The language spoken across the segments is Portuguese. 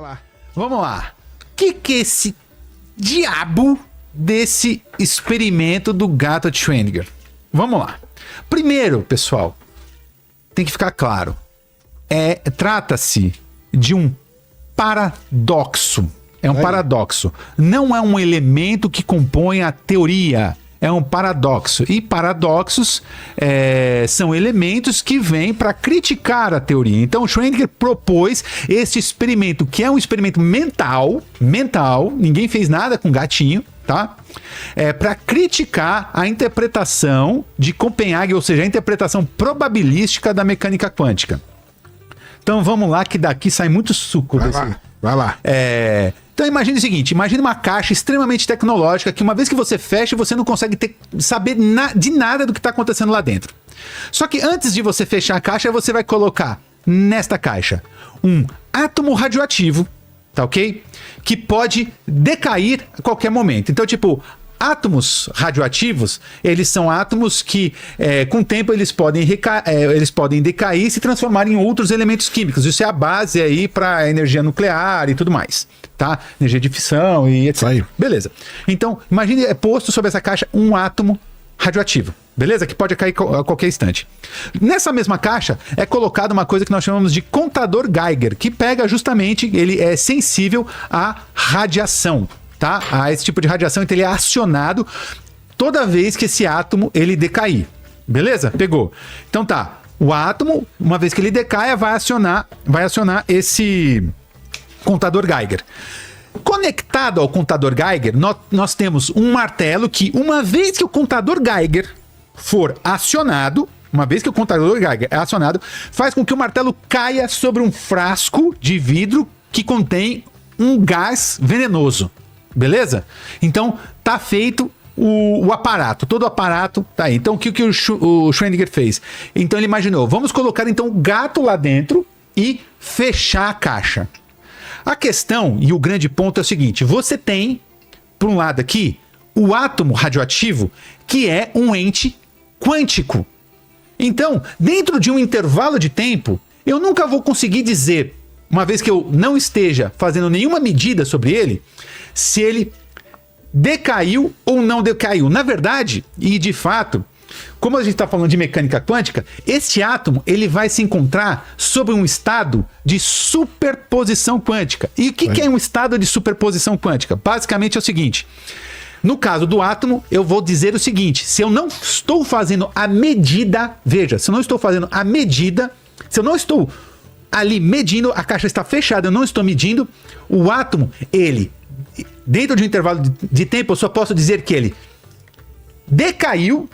lá. Vamos lá. Que é esse diabo desse experimento do gato de Schrödinger? Vamos lá. Primeiro, pessoal, tem que ficar claro. Trata-se de um paradoxo. É um paradoxo. Não é um elemento que compõe a teoria. É um paradoxo. E paradoxos são elementos que vêm para criticar a teoria. Então, Schrödinger propôs este experimento, que é um experimento mental. Ninguém fez nada com gatinho, tá? Para criticar a interpretação de Copenhague, ou seja, a interpretação probabilística da mecânica quântica. Então, vamos lá, que daqui sai muito suco. Vai lá. Então imagine o seguinte, imagine uma caixa extremamente tecnológica que uma vez que você fecha, você não consegue saber de nada do que está acontecendo lá dentro. Só que antes de você fechar a caixa, você vai colocar nesta caixa um átomo radioativo, tá ok? Que pode decair a qualquer momento. Então, tipo, átomos radioativos, eles são átomos que, com o tempo, eles podem decair e se transformar em outros elementos químicos. Isso é a base aí para energia nuclear e tudo mais, tá? Energia de fissão e etc. Aí. Beleza. Então, imagine posto sobre essa caixa um átomo radioativo, beleza? Que pode cair a qualquer instante. Nessa mesma caixa é colocada uma coisa que nós chamamos de contador Geiger, que pega justamente, ele é sensível à radiação. Tá? A esse tipo de radiação, então ele é acionado toda vez que esse átomo ele decair. Beleza? Pegou. Então tá, o átomo, uma vez que ele decaia, vai acionar esse contador Geiger. Conectado ao contador Geiger, nós temos um martelo que, uma vez que o contador Geiger for acionado, faz com que o martelo caia sobre um frasco de vidro que contém um gás venenoso. Beleza? Então, tá feito o aparato. Todo o aparato tá aí. Então, o que o Schrödinger fez? Então, ele imaginou, vamos colocar então o gato lá dentro e fechar a caixa. A questão e o grande ponto é o seguinte, você tem, por um lado aqui, o átomo radioativo, que é um ente quântico. Então, dentro de um intervalo de tempo, eu nunca vou conseguir dizer, uma vez que eu não esteja fazendo nenhuma medida sobre ele, se ele decaiu ou não decaiu. Na verdade, e de fato, como a gente está falando de mecânica quântica, esse átomo ele vai se encontrar sob um estado de superposição quântica. E o que é um estado de superposição quântica? Basicamente é o seguinte, no caso do átomo, eu vou dizer o seguinte, se eu não estou fazendo a medida, veja, se eu não estou fazendo a medida, se eu não estou ali medindo, a caixa está fechada, eu não estou medindo, o átomo, ele, dentro de um intervalo de tempo, eu só posso dizer que ele decaiu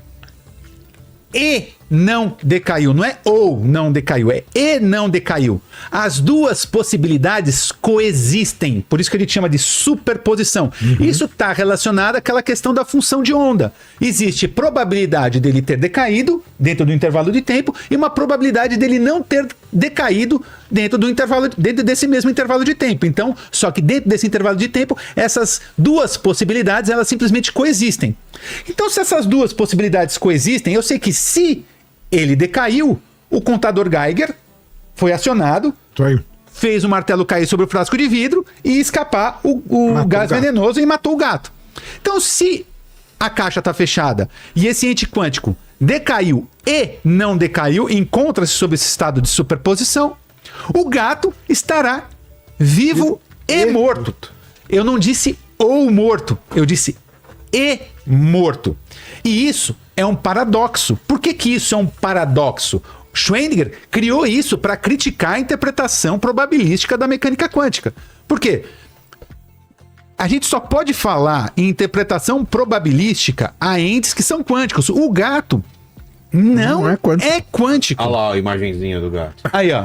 e não decaiu. Não é ou não decaiu, é e não decaiu. As duas possibilidades coexistem. Por isso que a gente chama de superposição. Isso está relacionado àquela questão da função de onda. Existe probabilidade dele ter decaído dentro do intervalo de tempo e uma probabilidade dele não ter decaído dentro desse mesmo intervalo de tempo. Então, só que dentro desse intervalo de tempo, essas duas possibilidades, elas simplesmente coexistem. Então, se essas duas possibilidades coexistem, eu sei que se ele decaiu, o contador Geiger foi acionado, fez o martelo cair sobre o frasco de vidro e escapar o gás venenoso e matou o gato. Então, se a caixa está fechada e esse ente quântico decaiu e não decaiu, encontra-se sob esse estado de superposição, o gato estará vivo e morto. Eu não disse ou morto, eu disse e morto. E isso é um paradoxo. Por que isso é um paradoxo? Schrödinger criou isso para criticar a interpretação probabilística da mecânica quântica. Por quê? A gente só pode falar em interpretação probabilística a entes que são quânticos. O gato não é quântico. Olha lá a imagenzinha do gato. Aí, ó.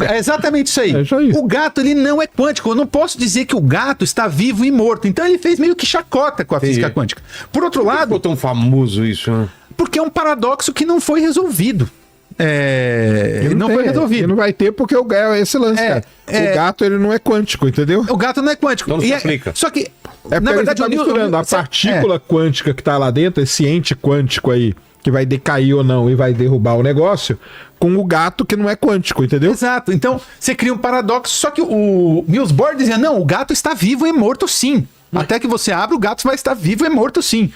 É exatamente isso aí. O gato, ele não é quântico. Eu não posso dizer que o gato está vivo e morto. Então ele fez meio que chacota com a física quântica. Por outro lado... Ficou tão famoso isso, né? Porque é um paradoxo que não foi resolvido. Ele não foi resolvido. Ele não vai ter porque é esse lance, cara. O gato, ele não é quântico, entendeu? O gato não é quântico. Então não se aplica. Só que, na verdade, tá misturando a partícula quântica que tá lá dentro, esse ente quântico aí, que vai decair ou não e vai derrubar o negócio, com o gato que não é quântico, entendeu? Exato. Então, você cria um paradoxo. Só que o Niels Bohr dizia, não, o gato está vivo e morto sim. Até que você abra, o gato vai estar vivo e morto sim.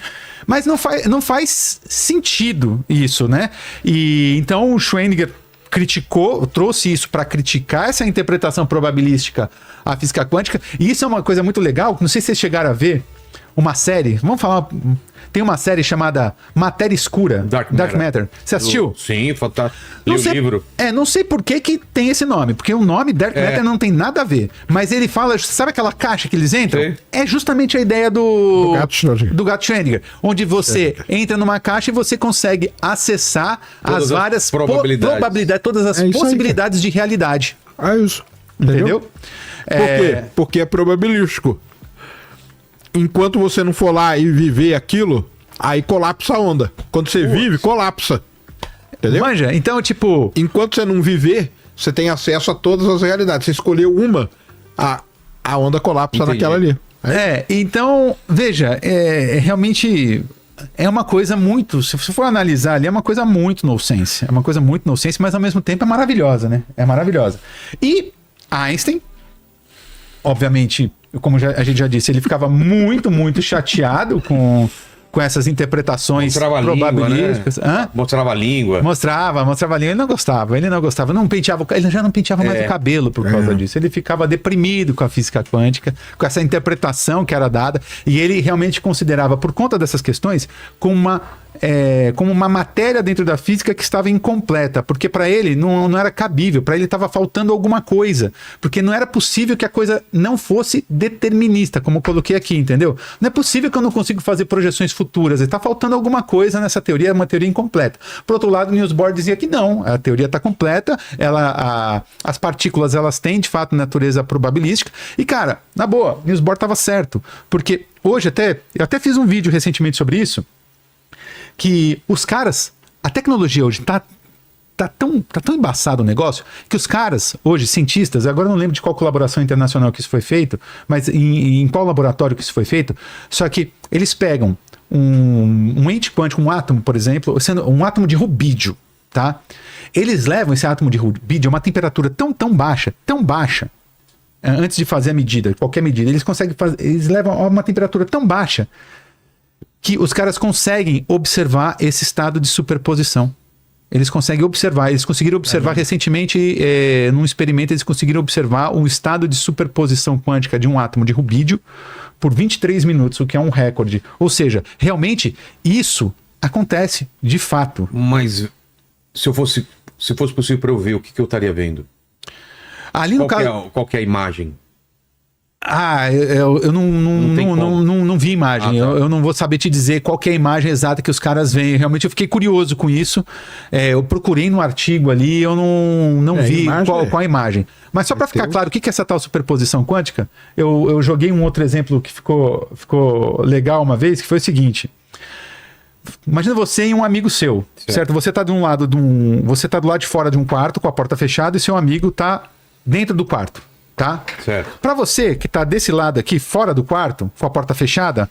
Mas não faz sentido isso, né? E então o Schrödinger trouxe isso para criticar essa interpretação probabilística à física quântica. E isso é uma coisa muito legal. Não sei se vocês chegaram a ver uma série. Vamos falar... Tem uma série chamada Matéria Escura. Dark Matter. Você assistiu? Sim, fantástico. Li o livro. Não sei por que tem esse nome. Porque o nome Dark Matter não tem nada a ver. Mas ele fala... Sabe aquela caixa que eles entram? Sim. É justamente a ideia do gato Schrödinger. Onde você entra numa caixa e você consegue acessar todas as várias probabilidades. todas as possibilidades de realidade. É isso. Entendeu? Por quê? Porque é probabilístico. Enquanto você não for lá e viver aquilo, aí colapsa a onda. Quando você vive, colapsa. Entendeu? Manja, então, tipo... Enquanto você não viver, você tem acesso a todas as realidades. Você escolheu uma, a onda colapsa naquela ali. Então, veja, realmente é uma coisa muito... Se você for analisar ali, é uma coisa muito nonsense. É uma coisa muito nonsense, mas ao mesmo tempo é maravilhosa, né? É maravilhosa. E Einstein, obviamente... Como a gente já disse, ele ficava muito, muito chateado com essas interpretações probabilísticas. Né? Mostrava a língua. Mostrava a língua. Ele não gostava. Ele já não penteava mais o cabelo por causa disso. Ele ficava deprimido com a física quântica, com essa interpretação que era dada. E ele realmente considerava, por conta dessas questões, como uma matéria dentro da física que estava incompleta, porque para ele não era cabível, para ele estava faltando alguma coisa, porque não era possível que a coisa não fosse determinista, como eu coloquei aqui, entendeu? Não é possível que eu não consiga fazer projeções futuras, está faltando alguma coisa nessa teoria, é uma teoria incompleta. Por outro lado, Niels Bohr dizia que não, a teoria está completa, as partículas elas têm de fato natureza probabilística, e cara, na boa, Niels Bohr estava certo, porque hoje eu até fiz um vídeo recentemente sobre isso, que os caras, a tecnologia hoje tá tão embaçado o negócio, que os caras, hoje, cientistas, agora eu não lembro de qual colaboração internacional que isso foi feito, mas em qual laboratório que isso foi feito, só que eles pegam um ente quântico, um átomo, por exemplo, sendo um átomo de rubídio, tá? Eles levam esse átomo de rubídio a uma temperatura tão baixa, antes de fazer a medida, qualquer medida, eles levam a uma temperatura tão baixa que os caras conseguem observar esse estado de superposição. Eles conseguiram observar recentemente, num experimento, eles conseguiram observar um estado de superposição quântica de um átomo de rubídio por 23 minutos, o que é um recorde. Ou seja, realmente, isso acontece de fato. Mas se fosse possível para eu ver, o que eu estaria vendo? Ali no caso... Qual que é a imagem? Eu não vi imagem. Tá. Eu não vou saber te dizer qual que é a imagem exata que os caras veem. Realmente eu fiquei curioso com isso. Eu procurei no artigo ali, eu não vi qual a imagem. Mas só para ficar claro, o que é essa tal superposição quântica? Eu joguei um outro exemplo que ficou legal uma vez, que foi o seguinte. Imagina você e um amigo seu, certo? Você está do lado de fora de um quarto com a porta fechada e seu amigo está dentro do quarto. Tá? Certo. Para você que tá desse lado aqui, fora do quarto, com a porta fechada,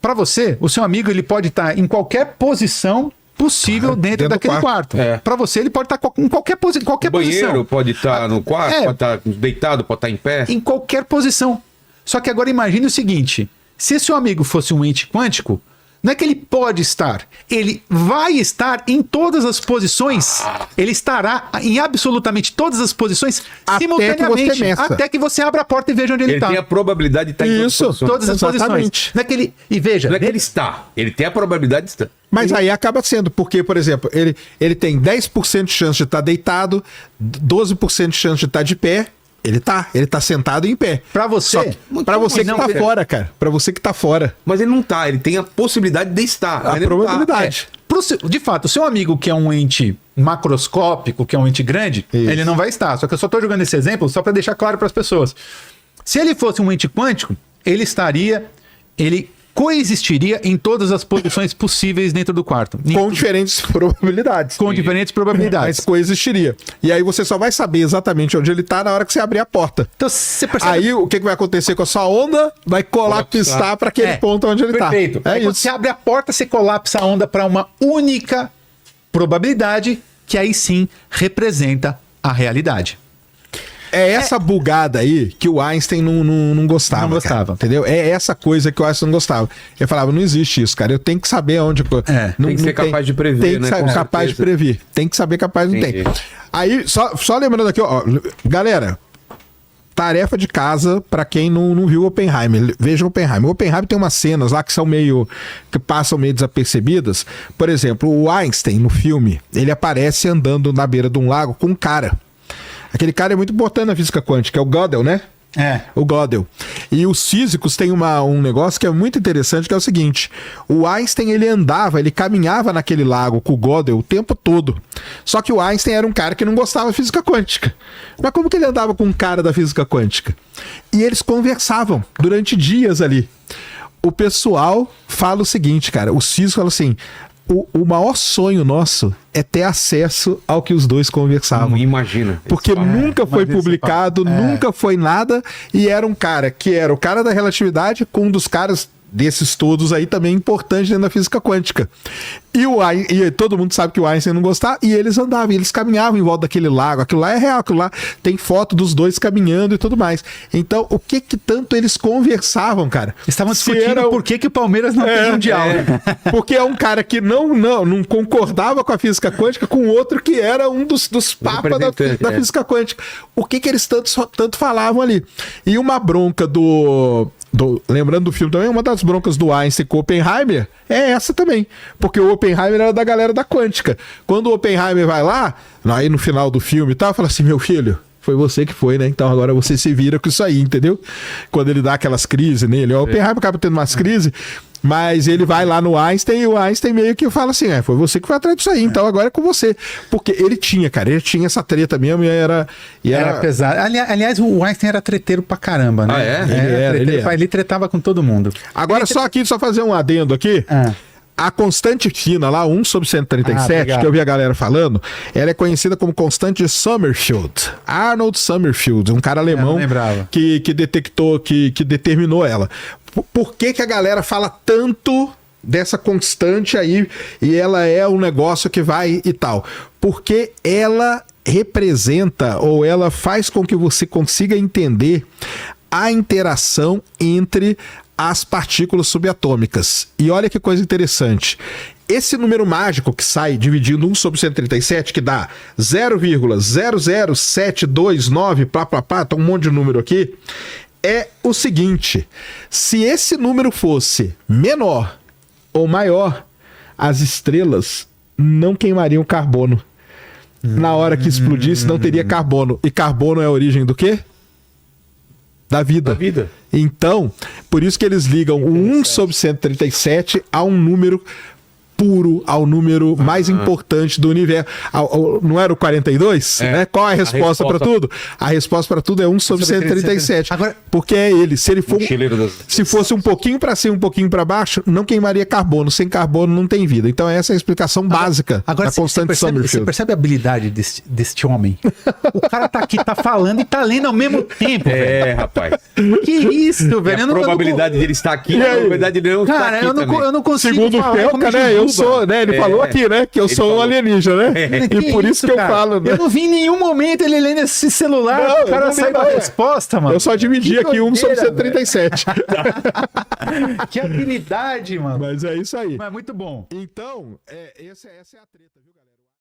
para você, o seu amigo ele pode estar em qualquer posição possível dentro daquele quarto. Para você, ele pode estar em qualquer posição. O banheiro pode estar no quarto, pode estar deitado, pode estar em pé. Em qualquer posição. Só que agora imagine o seguinte: se seu amigo fosse um ente quântico, não é que ele pode estar, ele vai estar em todas as posições, ele estará em absolutamente todas as posições simultaneamente, até que você abra a porta e veja onde ele está. Ele tem a probabilidade de estar em todas as posições. Não é que ele, e veja, não é que ele está, ele tem a probabilidade de estar. Mas aí acaba sendo, porque, por exemplo, ele tem 10% de chance de estar deitado, 12% de chance de estar de pé. Ele tá sentado em pé. Pra você que tá fora, cara. Pra você que tá fora. Mas ele não tá, ele tem a possibilidade de estar. A probabilidade. De fato, o seu amigo que é um ente macroscópico, que é um ente grande, ele não vai estar. Só que eu só tô jogando esse exemplo só pra deixar claro pras pessoas. Se ele fosse um ente quântico, ele coexistiria em todas as posições possíveis dentro do quarto. Com diferentes probabilidades. Com diferentes probabilidades. Mas coexistiria. E aí você só vai saber exatamente onde ele tá na hora que você abrir a porta. Então você percebe... Aí o que vai acontecer com a sua onda? Vai colapsar para aquele ponto onde ele perfeito. tá. É aí isso. quando você abre a porta, você colapsa a onda para uma única probabilidade, que aí sim representa a realidade. É essa bugada aí que o Einstein não gostava. Não gostava. Cara, entendeu? É essa coisa que o Einstein não gostava. Ele falava, não existe isso, cara. Eu tenho que saber onde... Tem que ser capaz de prever, tem que né? ser capaz de prever. Tem que saber capaz, não tem. Aí, só lembrando aqui, ó. Galera, tarefa de casa pra quem não viu Oppenheimer. Veja Oppenheimer. O Oppenheimer tem umas cenas lá que são que passam meio desapercebidas. Por exemplo, o Einstein, no filme, ele aparece andando na beira de um lago com um cara. Aquele cara é muito importante na física quântica, é o Gödel, né? O Gödel. E os físicos têm um negócio que é muito interessante, que é o seguinte: o Einstein, ele caminhava naquele lago com o Gödel o tempo todo. Só que o Einstein era um cara que não gostava de física quântica. Mas como que ele andava com um cara da física quântica? E eles conversavam durante dias ali. O pessoal fala o seguinte, cara, os físicos falam assim... O maior sonho nosso é ter acesso ao que os dois conversavam. Imagina. Porque nunca foi publicado, nunca foi nada, e era um cara que era o cara da relatividade com um dos caras desses todos aí também importante dentro da física quântica. E todo mundo sabe que o Einstein não gostava, e eles andavam, eles caminhavam em volta daquele lago. Aquilo lá é real, aquilo lá tem foto dos dois caminhando e tudo mais. Então, o que tanto eles conversavam, cara? Estavam discutindo por que o Palmeiras não tem mundial. Porque é um cara que não concordava com a física quântica, com outro que era um dos papas da física quântica. O que eles tanto falavam ali? E uma bronca lembrando do filme também, uma das broncas do Einstein com o Oppenheimer é essa também. Porque o Oppenheimer era da galera da quântica. Quando o Oppenheimer vai lá, aí no final do filme e tal, fala assim, meu filho, foi você que foi, né? Então agora você se vira com isso aí, entendeu? Quando ele dá aquelas crises nele, o Oppenheimer acaba tendo umas crises, mas ele vai lá no Einstein e o Einstein meio que fala assim, foi você que foi atrás disso aí, então agora é com você. Porque ele tinha essa treta mesmo e era pesado. Aliás, o Einstein era treteiro pra caramba, né? Ele tretava com todo mundo. Agora, só fazer um adendo aqui. A constante fina lá, 1/137, que eu vi a galera falando, ela é conhecida como constante de Sommerfeld. Arnold Sommerfeld, um cara alemão que detectou, que determinou ela. Por que a galera fala tanto dessa constante aí e ela é um negócio que vai e tal? Porque ela representa ou ela faz com que você consiga entender a interação entre as partículas subatômicas. E olha que coisa interessante. Esse número mágico que sai dividindo 1/137, que dá 0,00729, tá um monte de número aqui, é o seguinte: se esse número fosse menor ou maior, as estrelas não queimariam carbono. Na hora que explodisse, não teria carbono. E carbono é a origem do quê? Da vida. Então, por isso que eles ligam o 1/137 a um número puro, ao número mais importante do universo. Não era o 42? Né? Qual é a resposta para tudo? A resposta para tudo é 1/137. Agora, porque é ele. Se ele for, se fosse um pouquinho para cima, um pouquinho para baixo, não queimaria carbono. Sem carbono não tem vida. Então essa é a explicação básica da constante Sommerfeld. Você percebe a habilidade deste homem? O cara tá aqui, tá falando e tá lendo ao mesmo tempo, velho. Rapaz. Que isso, velho? A probabilidade dele estar aqui, a probabilidade dele não estar aqui eu não consigo. Segundo o Felca, né? Eu sou, né? Ele falou aqui, né? Que eu sou um alienígena, né? E por isso que eu falo, né? Eu não vi em nenhum momento ele lendo esse celular. O cara saiu com a resposta, mano. Eu só dividi aqui 1/137. Que habilidade, mano. Mas é isso aí. Mas muito bom. Então, essa é a treta, viu, galera?